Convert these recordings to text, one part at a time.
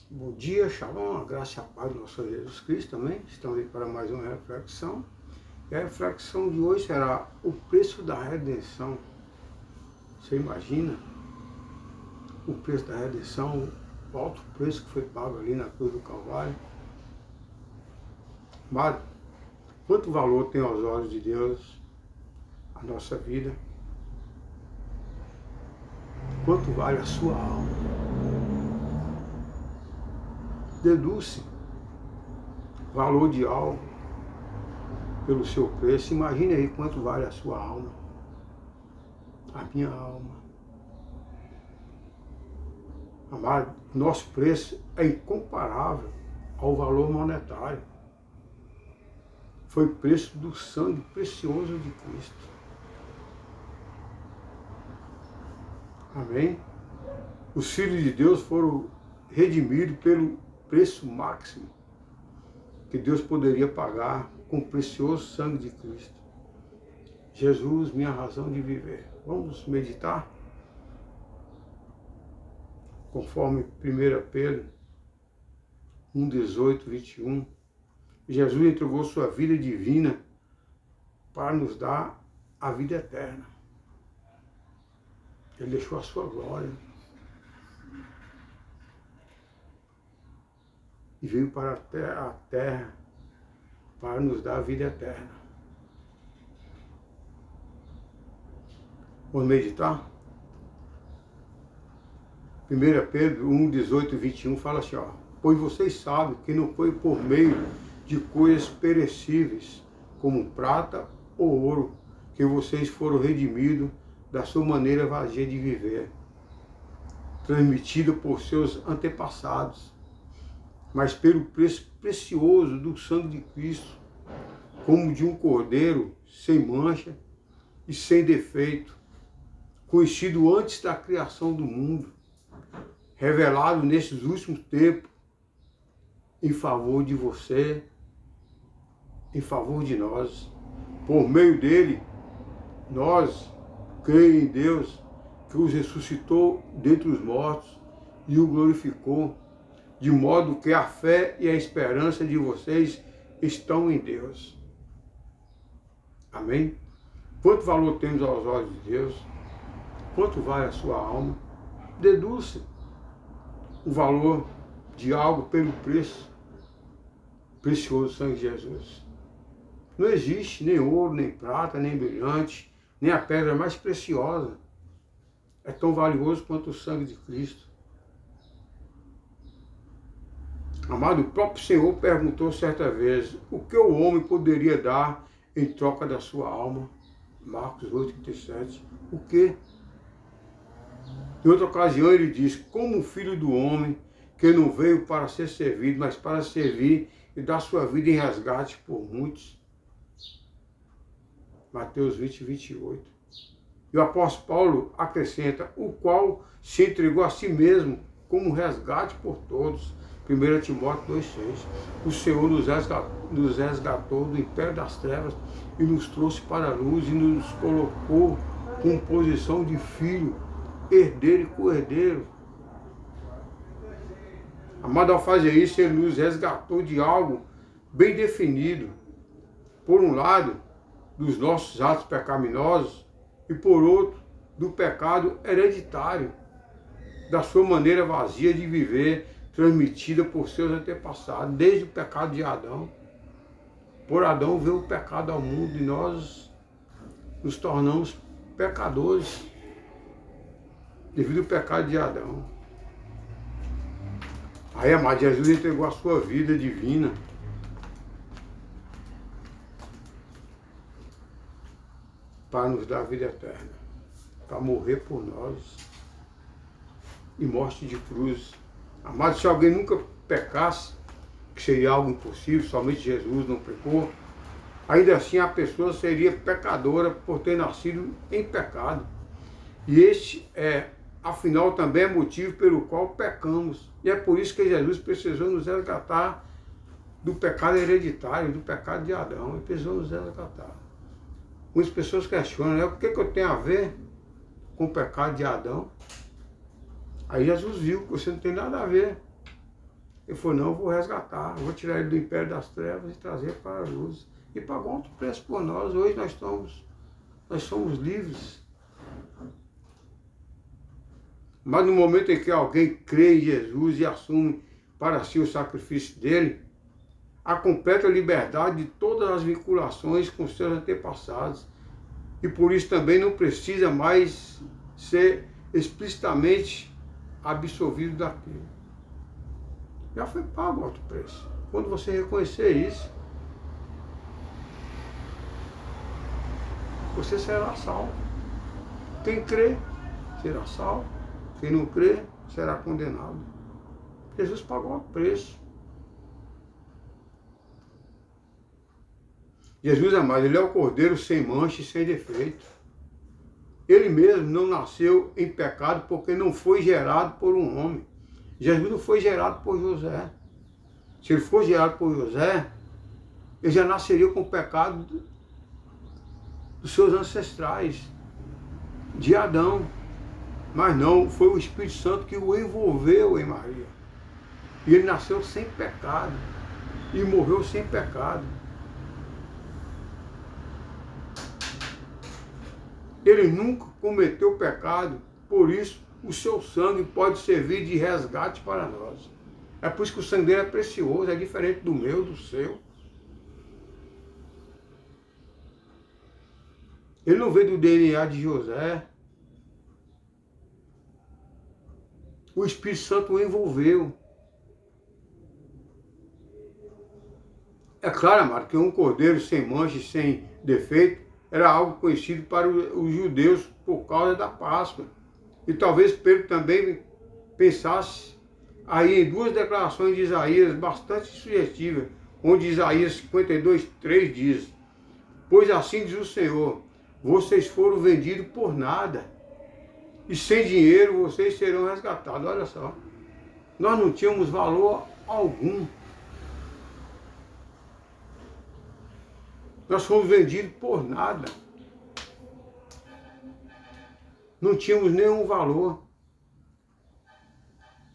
Bom dia, shalom, a graça e a paz do nosso Senhor Jesus Cristo também. Estamos aí para mais uma reflexão. E a reflexão de hoje será o preço da redenção. Você imagina o preço da redenção, o alto preço que foi pago ali na cruz do Calvário? Mas quanto valor tem aos olhos de Deus a nossa vida? Quanto vale a sua alma? Deduz-se valor de algo pelo seu preço. Imagine aí quanto vale a sua alma, a minha alma. Amado, nosso preço é incomparável ao valor monetário. Foi preço do sangue precioso de Cristo. Amém? Os filhos de Deus foram redimidos pelo preço máximo que Deus poderia pagar com o precioso sangue de Cristo. Jesus, minha razão de viver. Vamos meditar? Conforme 1 Pedro 1, 18, 21. Jesus entregou sua vida divina para nos dar a vida eterna. Ele deixou a sua glória e veio para a terra para nos dar a vida eterna. Vamos meditar? 1 Pedro 1, 18 e 21 fala assim, ó, pois vocês sabem que não foi por meio de coisas perecíveis, como prata ou ouro, que vocês foram redimidos da sua maneira vazia de viver, transmitida por seus antepassados, mas pelo preço precioso do sangue de Cristo, como de um cordeiro sem mancha e sem defeito, conhecido antes da criação do mundo, revelado nesses últimos tempos, em favor de você, em favor de nós. Por meio dele, nós creio em Deus, que os ressuscitou dentre os mortos e o glorificou, de modo que a fé e a esperança de vocês estão em Deus. Amém? Quanto valor temos aos olhos de Deus? Quanto vale a sua alma? Deduz o valor de algo pelo preço precioso do sangue de Jesus. Não existe nem ouro, nem prata, nem brilhante, nem a pedra mais preciosa é tão valioso quanto o sangue de Cristo. Amado, o próprio Senhor perguntou certa vez o que o homem poderia dar em troca da sua alma. Marcos 8,37. O quê? Em outra ocasião ele diz, como o filho do homem, que não veio para ser servido, mas para servir e dar sua vida em resgate por muitos. Mateus 20, 28. E o apóstolo Paulo acrescenta, o qual se entregou a si mesmo como resgate por todos. 1 Timóteo 2,6. O Senhor nos resgatou do império das trevas e nos trouxe para a luz e nos colocou com posição de filho, herdeiro e co-herdeiro. Amado, ao fazer isso, ele nos resgatou de algo bem definido. Por um lado, dos nossos atos pecaminosos e por outro, do pecado hereditário, da sua maneira vazia de viver, transmitida por seus antepassados, desde o pecado de Adão. Por Adão veio o pecado ao mundo e nós nos tornamos pecadores devido ao pecado de Adão. Aí, amado, Jesus entregou a sua vida divina para nos dar a vida eterna, para morrer por nós e morte de cruz. Amado, se alguém nunca pecasse, que seria algo impossível, somente Jesus não pecou, ainda assim a pessoa seria pecadora por ter nascido em pecado. E este afinal, também é motivo pelo qual pecamos. E é por isso que Jesus precisou nos resgatar do pecado hereditário, do pecado de Adão. Ele precisou nos resgatar. Muitas pessoas questionam, o que eu tenho a ver com o pecado de Adão? Aí Jesus viu que você não tem nada a ver. Ele falou, não, eu vou resgatar, eu vou tirar ele do império das trevas e trazer para a luz. E pagou alto preço por nós. Hoje nós somos livres. Mas no momento em que alguém crê em Jesus e assume para si o sacrifício dele, a completa liberdade de todas as vinculações com seus antepassados. E por isso também não precisa mais ser explicitamente absolvido daquilo. Já foi pago o alto preço. Quando você reconhecer isso, você será salvo. Quem crê será salvo. Quem não crê será condenado. Jesus pagou o preço. Jesus, amado, ele é o Cordeiro sem mancha e sem defeito. Ele mesmo não nasceu em pecado porque não foi gerado por um homem. Jesus não foi gerado por José. Se ele for gerado por José, ele já nasceria com o pecado dos seus ancestrais, de Adão. Mas não, foi o Espírito Santo que o envolveu em Maria. E ele nasceu sem pecado e morreu sem pecado. Ele nunca cometeu pecado, por isso o seu sangue pode servir de resgate para nós. É por isso que o sangue dele é precioso, é diferente do meu, do seu. Ele não veio do DNA de José. O Espírito Santo o envolveu. É claro, amado, que um cordeiro sem mancha e sem defeito era algo conhecido para os judeus por causa da Páscoa. E talvez Pedro também pensasse aí em duas declarações de Isaías bastante sugestivas, onde Isaías 52:3 diz: pois assim diz o Senhor, vocês foram vendidos por nada, e sem dinheiro vocês serão resgatados. Olha só, nós não tínhamos valor algum. Nós fomos vendidos por nada. Não tínhamos nenhum valor.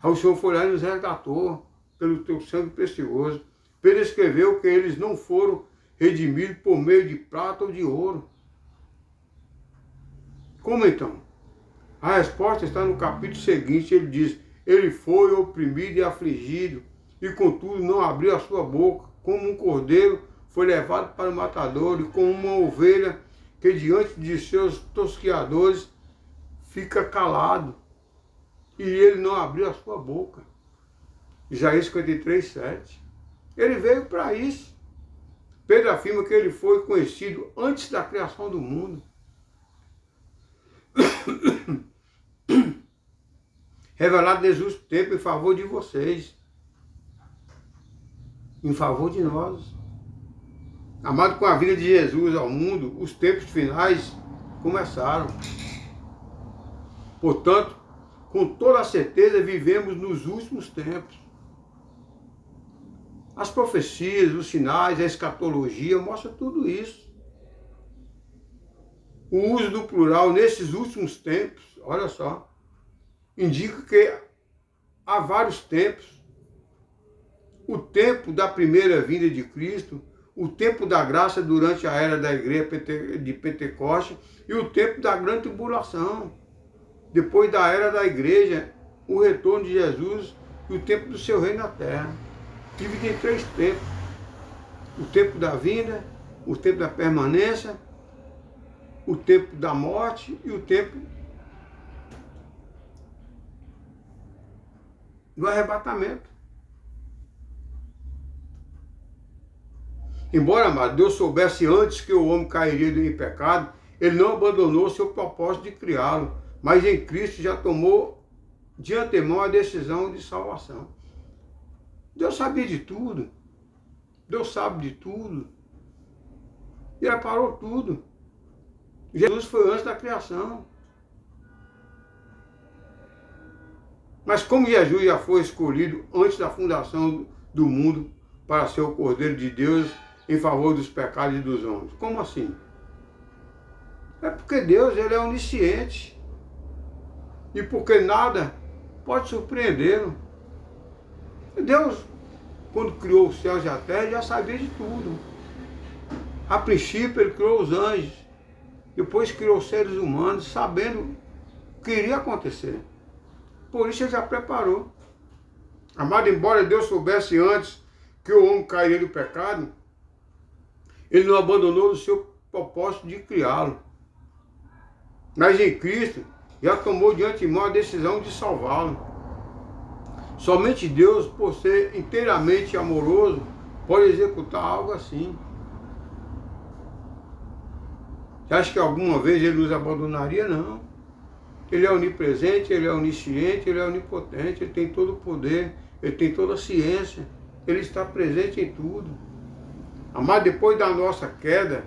Aí o Senhor foi lá e nos resgatou pelo teu sangue precioso. Pedro escreveu que eles não foram redimidos por meio de prata ou de ouro. Como então? A resposta está no capítulo seguinte. Ele diz: ele foi oprimido e afligido, e contudo não abriu a sua boca, como um cordeiro foi levado para o matador, e como uma ovelha que diante de seus tosquiadores fica calado, e ele não abriu a sua boca. Isaías 53:7. Ele veio para isso. Pedro afirma que ele foi conhecido antes da criação do mundo. Revelado desde o tempo em favor de vocês, em favor de nós. Amado, com a vida de Jesus ao mundo, os tempos finais começaram. Portanto, com toda a certeza, vivemos nos últimos tempos. As profecias, os sinais, a escatologia mostram tudo isso. O uso do plural nesses últimos tempos, olha só, indica que há vários tempos. O tempo da primeira vinda de Cristo, o tempo da graça durante a era da igreja de Pentecoste e o tempo da grande tribulação. Depois da era da igreja, o retorno de Jesus e o tempo do seu reino na terra. Dividido em 3 tempos. O tempo da vinda, o tempo da permanência, o tempo da morte e o tempo do arrebatamento. Embora, amado, Deus soubesse antes que o homem cairia em pecado, ele não abandonou seu propósito de criá-lo, mas em Cristo já tomou de antemão a decisão de salvação. Deus sabia de tudo. Deus sabe de tudo. Ele preparou tudo. Jesus foi antes da criação. Mas como Jesus já foi escolhido antes da fundação do mundo para ser o Cordeiro de Deus em favor dos pecados e dos homens? Como assim? É porque Deus, ele é onisciente. E porque nada pode surpreendê-lo. Deus, quando criou os céus e a terra, já sabia de tudo. A princípio, ele criou os anjos. Depois criou os seres humanos, sabendo o que iria acontecer. Por isso ele já preparou. Amado, embora Deus soubesse antes que o homem cairia do pecado, ele não abandonou o seu propósito de criá-lo. Mas em Cristo, já tomou de antemão a decisão de salvá-lo. Somente Deus, por ser inteiramente amoroso, pode executar algo assim. Você acha que alguma vez ele nos abandonaria? Não. Ele é onipresente, ele é onisciente, ele é onipotente, ele tem todo o poder, ele tem toda a ciência, ele está presente em tudo. Mas depois da nossa queda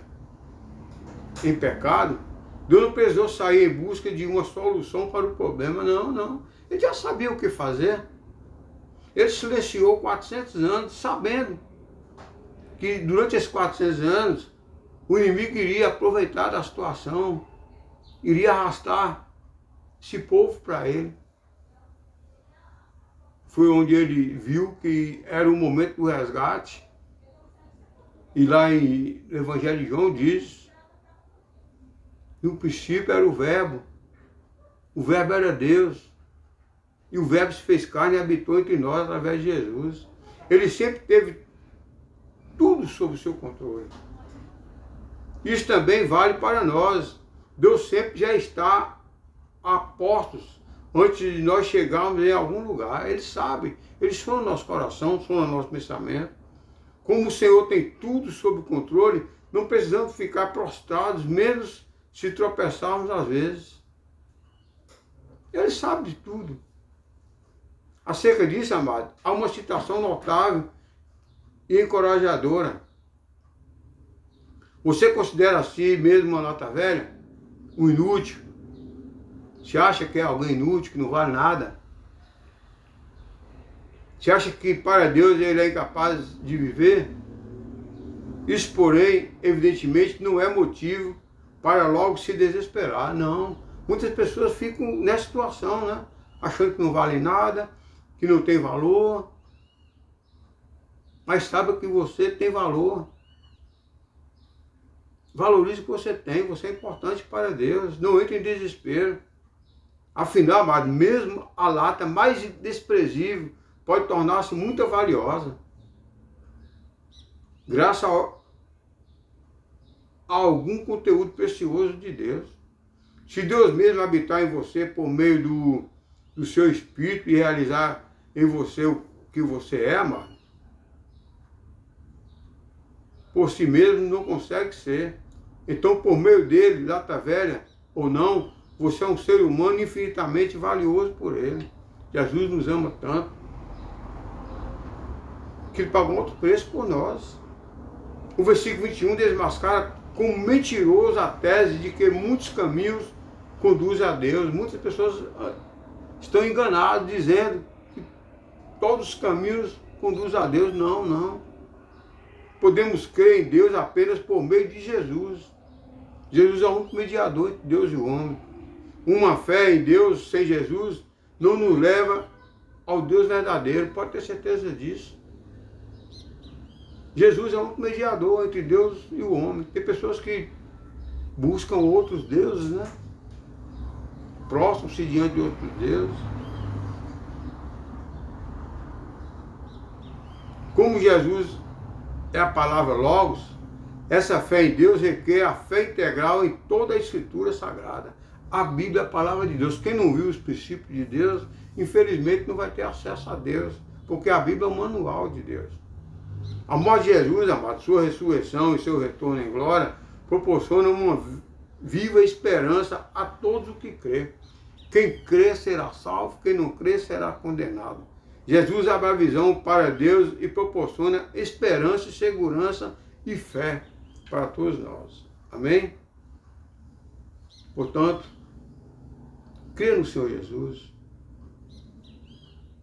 em pecado, Deus não precisou sair em busca de uma solução para o problema, não. Ele já sabia o que fazer. Ele silenciou 400 anos, sabendo que durante esses 400 anos, o inimigo iria aproveitar da situação, iria arrastar esse povo para ele. Foi onde ele viu que era o momento do resgate. E lá no Evangelho de João diz, no princípio era o Verbo era Deus, e o Verbo se fez carne e habitou entre nós através de Jesus. Ele sempre teve tudo sob o seu controle. Isso também vale para nós. Deus sempre já está a postos antes de nós chegarmos em algum lugar. Ele sabe, eles estão no nosso coração, estão no nosso pensamento. Como o Senhor tem tudo sob controle, não precisamos ficar prostrados, menos se tropeçarmos às vezes. Ele sabe de tudo. Acerca disso, amado, há uma citação notável e encorajadora. Você considera a si mesmo uma lata velha? Um inútil? Você acha que é alguém inútil, que não vale nada? Você acha que para Deus ele é incapaz de viver? Isso, porém, evidentemente não é motivo para logo se desesperar, não. Muitas pessoas ficam nessa situação, né? Achando que não vale nada, que não tem valor. Mas saiba que você tem valor. Valorize o que você tem, você é importante para Deus. Não entre em desespero. Afinal, amado, mesmo a lata mais desprezível pode tornar-se muito valiosa. Graças a algum conteúdo precioso de Deus. Se Deus mesmo habitar em você por meio do seu Espírito e realizar em você o que você é, amado, por si mesmo não consegue ser. Então, por meio dele, lata velha ou não, você é um ser humano infinitamente valioso por ele. Jesus nos ama tanto que ele pagou outro preço por nós. O versículo 21 desmascara como mentiroso a tese de que muitos caminhos conduzem a Deus. Muitas pessoas estão enganadas dizendo que todos os caminhos conduzem a Deus. Não. Podemos crer em Deus apenas por meio de Jesus. Jesus é o único mediador entre Deus e o homem. Uma fé em Deus sem Jesus não nos leva ao Deus verdadeiro, pode ter certeza disso. Jesus é o único mediador entre Deus e o homem. Tem pessoas que buscam outros deuses, né? Prostram-se diante de outros deuses. Como Jesus é a palavra Logos, essa fé em Deus requer a fé integral em toda a Escritura Sagrada. A Bíblia é a palavra de Deus. Quem não viu os princípios de Deus, infelizmente não vai ter acesso a Deus, porque a Bíblia é o manual de Deus. A morte de Jesus, amado, sua ressurreição e seu retorno em glória, proporciona uma viva esperança a todos os que crê. Quem crê será salvo, quem não crê será condenado. Jesus abre a visão para Deus e proporciona esperança, segurança e fé para todos nós. Amém? Portanto, crê no Senhor Jesus.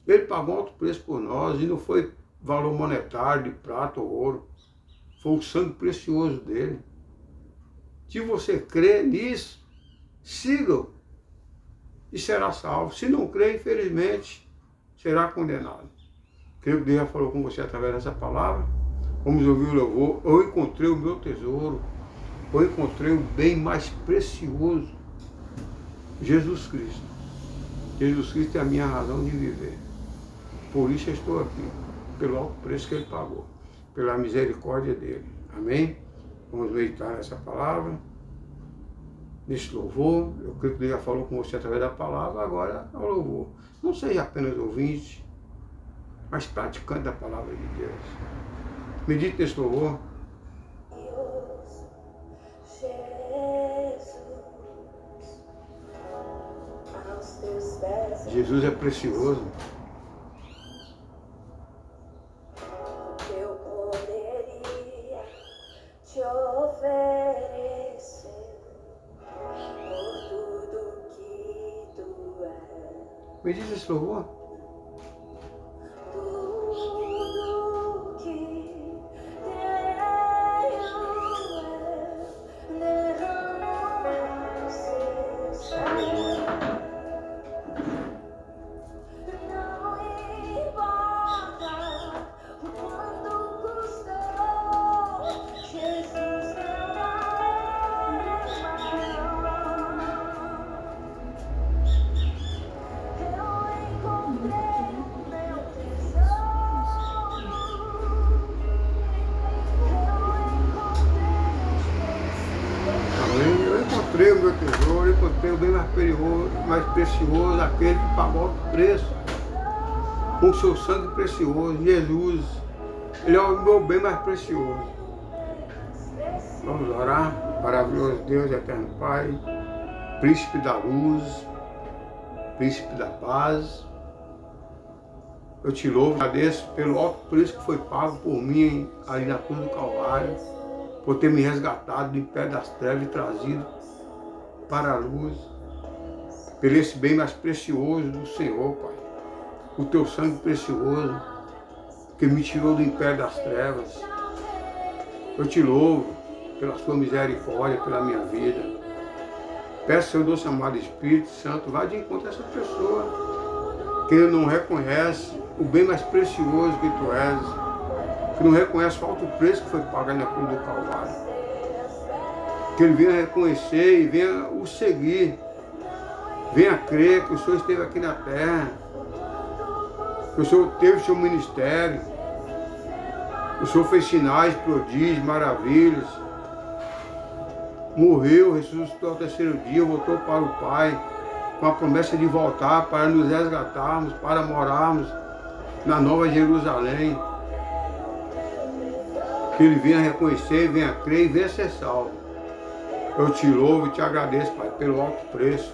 Ele pagou alto preço por nós e não foi valor monetário de prata ou ouro. Foi o sangue precioso dele. Se você crê nisso, siga-o e será salvo. Se não crê, infelizmente, será condenado. Creio que Deus já falou com você através dessa palavra. Vamos ouvir o louvor. Eu encontrei o meu tesouro. Eu encontrei o bem mais precioso. Jesus Cristo. Jesus Cristo é a minha razão de viver. Por isso eu estou aqui. Pelo alto preço que Ele pagou. Pela misericórdia dEle. Amém? Vamos meditar nessa palavra. Nesse louvor. Eu creio que Deus já falou com você através da palavra. Agora é o louvor. Não seja apenas ouvinte, mas praticante da palavra de Deus. Medite nesse louvor. Jesus é precioso. Eu poderia te oferecer por tudo que tu és. Medite nesse louvor. Tudo que tenho eu derramo seu sangue. Não importa o quanto custou, Jesus, meu amor é maior. Eu encontrei o meu tesouro. Amém. Eu encontrei o meu tesouro, eu encontrei o bem mais precioso, aquele que pagou o preço, com o seu sangue precioso, Jesus. Ele é o meu bem mais precioso. Vamos orar. Maravilhoso Deus, eterno Pai, príncipe da luz, príncipe da paz. Eu te louvo, agradeço pelo alto preço que foi pago por mim ali na cruz do Calvário, por ter me resgatado do império das trevas e trazido para a luz, pelo esse bem mais precioso do Senhor, Pai. O teu sangue precioso, que me tirou do império das trevas. Eu te louvo pela sua misericórdia, pela minha vida. Peço, Senhor, doce amado Espírito Santo, vá de encontro a essa pessoa que não reconhece o bem mais precioso que tu és, que não reconhece o alto preço que foi pago na cruz do Calvário. Que ele venha reconhecer e venha o seguir, venha crer que o Senhor esteve aqui na terra, que o Senhor teve o seu ministério, o Senhor fez sinais, prodígios, maravilhas, morreu, ressuscitou ao terceiro dia, voltou para o Pai, com a promessa de voltar para nos resgatarmos, para morarmos na Nova Jerusalém. Que ele venha reconhecer, venha crer e venha ser salvo. Eu te louvo e te agradeço, Pai, pelo alto preço.